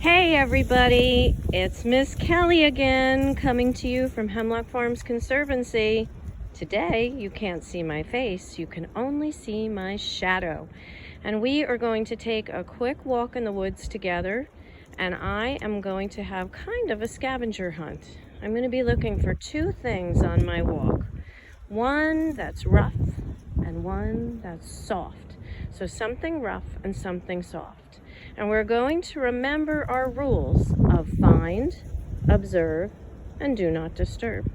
Hey everybody, it's Miss Kelly again, coming to you from Hemlock Farms Conservancy. Today you can't see my face, you can only see my shadow. And we are going to take a quick walk in the woods together, and I am going to have kind of a scavenger hunt. I'm going to be looking for two things on my walk. One that's rough and one that's soft. So something rough and something soft. And we're going to remember our rules of find, observe, and do not disturb.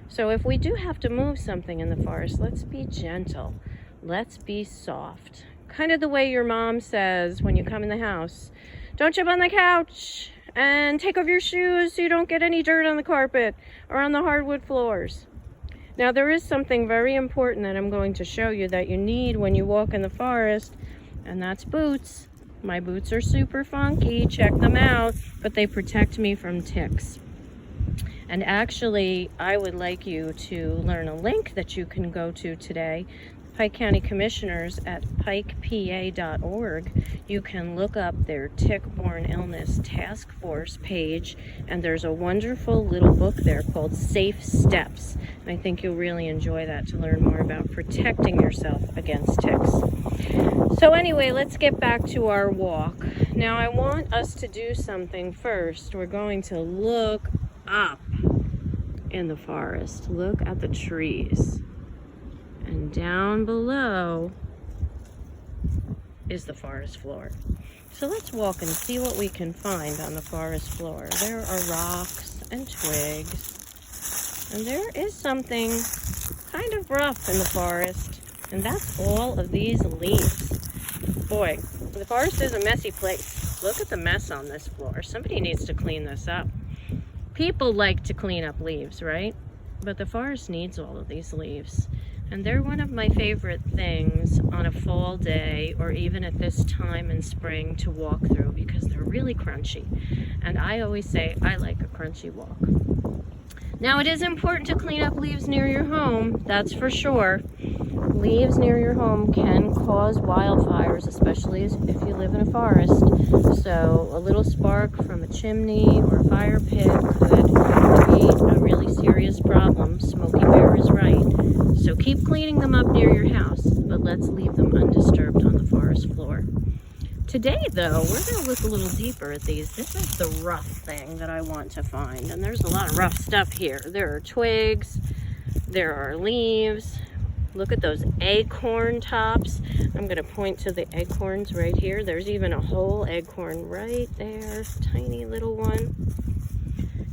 So if we do have to move something in the forest, let's be gentle. Let's be soft. Kind of the way your mom says when you come in the house, don't jump on the couch and take off your shoes so you don't get any dirt on the carpet or on the hardwood floors. Now there is something very important that I'm going to show you that you need when you walk in the forest, and that's boots. My boots are super funky, check them out, but they protect me from ticks. And actually, I would like you to learn a link that you can go to today. Pike County Commissioners at pikepa.org. You can look up their tick-borne illness task force page, and there's a wonderful little book there called Safe Steps. And I think you'll really enjoy that to learn more about protecting yourself against ticks. So anyway, let's get back to our walk. Now I want us to do something first. We're going to look up in the forest. Look at the trees. And down below is the forest floor. So let's walk and see what we can find on the forest floor. There are rocks and twigs. And there is something kind of rough in the forest. And that's all of these leaves. Boy, the forest is a messy place. Look at the mess on this floor. Somebody needs to clean this up. People like to clean up leaves, right? But the forest needs all of these leaves. And they're one of my favorite things on a fall day or even at this time in spring to walk through because they're really crunchy. And I always say I like a crunchy walk. Now it is important to clean up leaves near your home, that's for sure. Leaves near your home can cause wildfires, especially if you live in a forest. So a little spark from a chimney or a fire pit could create a really serious problem. Smokey Bear is right. So keep cleaning them up near your house, but let's leave them undisturbed on the forest floor. Today, though, we're going to look a little deeper at these. This is the rough thing that I want to find, and there's a lot of rough stuff here. There are twigs, there are leaves. Look at those acorn tops. I'm going to point to the acorns right here. There's even a whole acorn right there, tiny little one.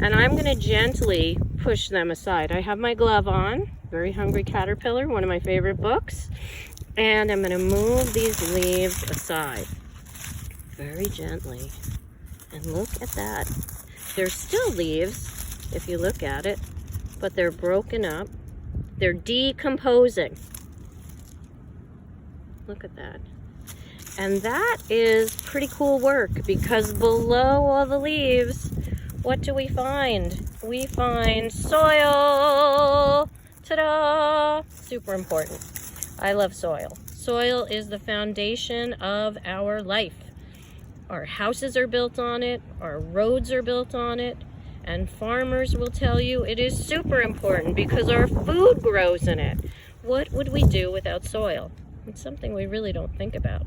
And I'm going to gently push them aside. I have my glove on, Very Hungry Caterpillar, one of my favorite books. And I'm going to move these leaves aside very gently. And look at that. They're still leaves, if you look at it, but they're broken up. They're decomposing. Look at that. And that is pretty cool work because below all the leaves, what do we find? We find soil. Ta-da! Super important. I love soil. Soil is the foundation of our life. Our houses are built on it. Our roads are built on it. And farmers will tell you it is super important because our food grows in it. What would we do without soil? It's something we really don't think about.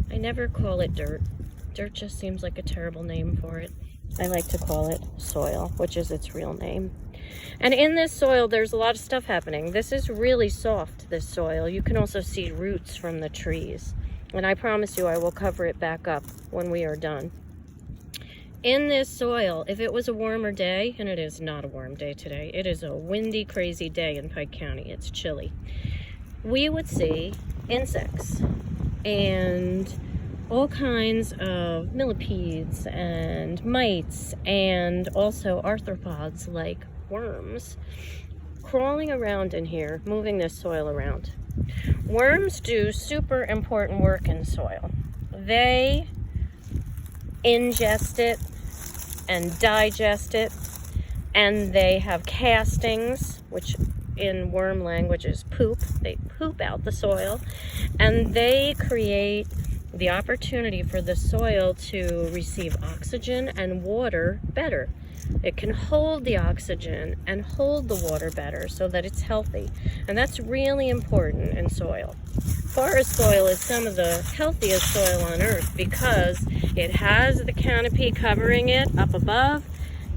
I never call it dirt. Dirt just seems like a terrible name for it. I like to call it soil, which is its real name. And in this soil, there's a lot of stuff happening. This is really soft, this soil. You can also see roots from the trees. And I promise you I will cover it back up when we are done. In this soil, if it was a warmer day, and it is not a warm day today, it is a windy, crazy day in Pike County. It's chilly. We would see insects and all kinds of millipedes and mites and also arthropods like worms crawling around in here, moving this soil around. Worms do super important work in soil. They ingest it and digest it, and they have castings, which in worm language is poop. They poop out the soil, and they create the opportunity for the soil to receive oxygen and water better. It can hold the oxygen and hold the water better so that it's healthy. And that's really important in soil. Forest soil is some of the healthiest soil on earth because it has the canopy covering it up above,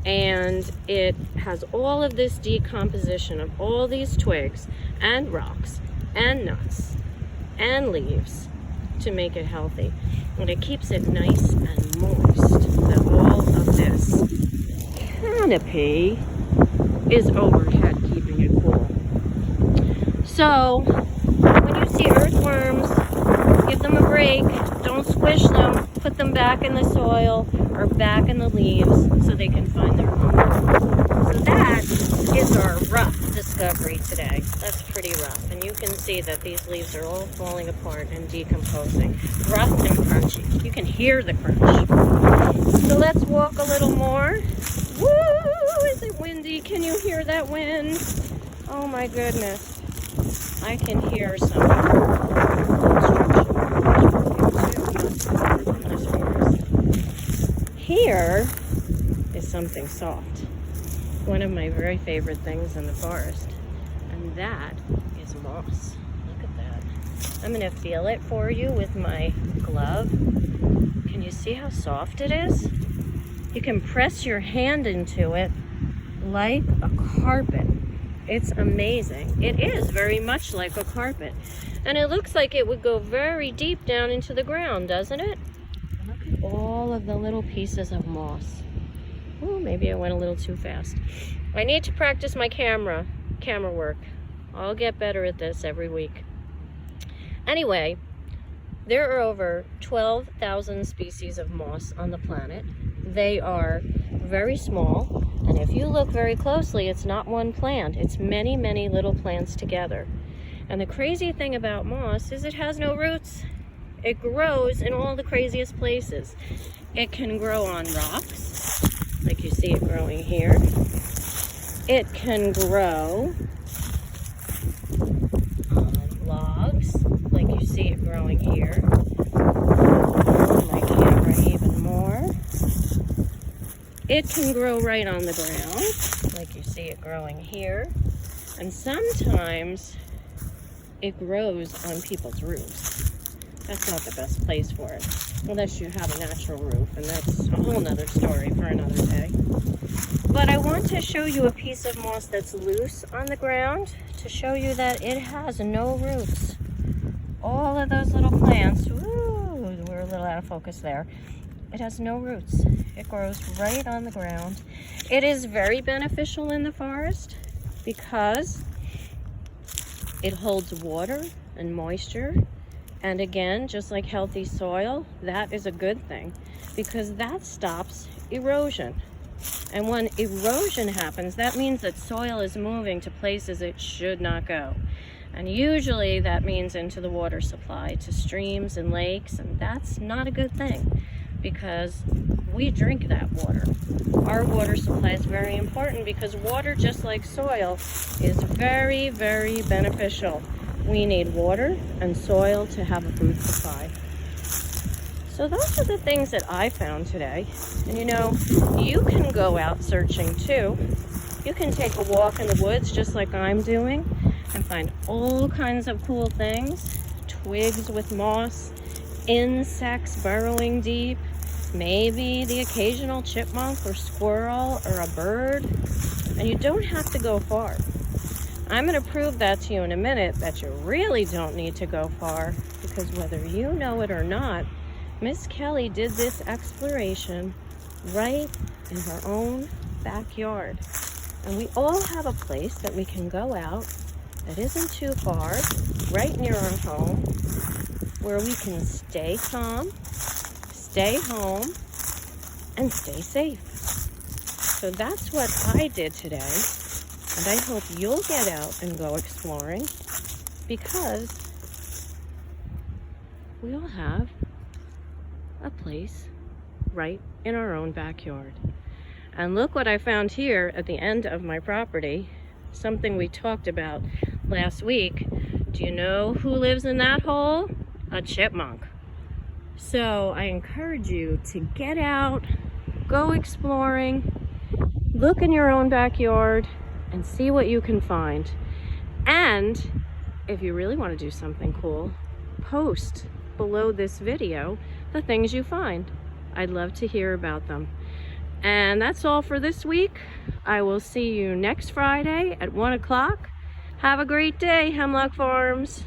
and it has all of this decomposition of all these twigs and rocks and nuts and leaves to make it healthy. And it keeps it nice and moist. That all of this canopy is overhead, keeping it cool. So when you see earthworms, give them a break. Don't squish them. Put them back in the soil or back in the leaves so they can find their home. So that is our rough discovery today. That's pretty rough. And you can see that these leaves are all falling apart and decomposing. Rough and crunchy. You can hear the crunch. So let's walk a little more. Woo! Is it windy? Can you hear that wind? Oh my goodness. I can hear some Here is something soft. One of my very favorite things in the forest. And that is moss. Look at that. I'm going to feel it for you with my glove. Can you see how soft it is? You can press your hand into it like a carpet. It's amazing. It is very much like a carpet. And it looks like it would go very deep down into the ground, doesn't it? Look at all of the little pieces of moss. Oh, maybe I went a little too fast. I need to practice my camera work. I'll get better at this every week. Anyway, there are over 12,000 species of moss on the planet. They are very small, and if you look very closely, it's not one plant. It's many, many little plants together. And the crazy thing about moss is it has no roots. It grows in all the craziest places. It can grow on rocks, like you see it growing here. It can grow on logs, like you see it growing here. On my camera even more. It can grow right on the ground, like you see it growing here. And sometimes it grows on people's roofs. That's not the best place for it, unless you have a natural roof, and that's a whole nother story for another day. But I want to show you a piece of moss that's loose on the ground to show you that it has no roots. All of those little plants, woo, we're a little out of focus there. It has no roots. It grows right on the ground. It is very beneficial in the forest because it holds water and moisture. And again, just like healthy soil, that is a good thing because that stops erosion. And when erosion happens, that means that soil is moving to places it should not go. And usually that means into the water supply, to streams and lakes, and that's not a good thing because we drink that water. Our water supply is very important because water, just like soil, is very, very beneficial. We need water and soil to have a food supply. So those are the things that I found today. And you know, you can go out searching too. You can take a walk in the woods just like I'm doing and find all kinds of cool things. Twigs with moss, insects burrowing deep, maybe the occasional chipmunk or squirrel or a bird. And you don't have to go far. I'm going to prove that to you in a minute, that you really don't need to go far, because whether you know it or not, Miss Kelly did this exploration right in her own backyard. And we all have a place that we can go out that isn't too far, right near our home, where we can stay calm, stay home, and stay safe. So that's what I did today. And I hope you'll get out and go exploring because we all have a place right in our own backyard. And look what I found here at the end of my property, something we talked about last week. Do you know who lives in that hole? A chipmunk. So I encourage you to get out, go exploring, look in your own backyard and see what you can find. And if you really want to do something cool, post below this video the things you find. I'd love to hear about them. And that's all for this week. I will see you next Friday at 1 o'clock. Have a great day, Hemlock Farms.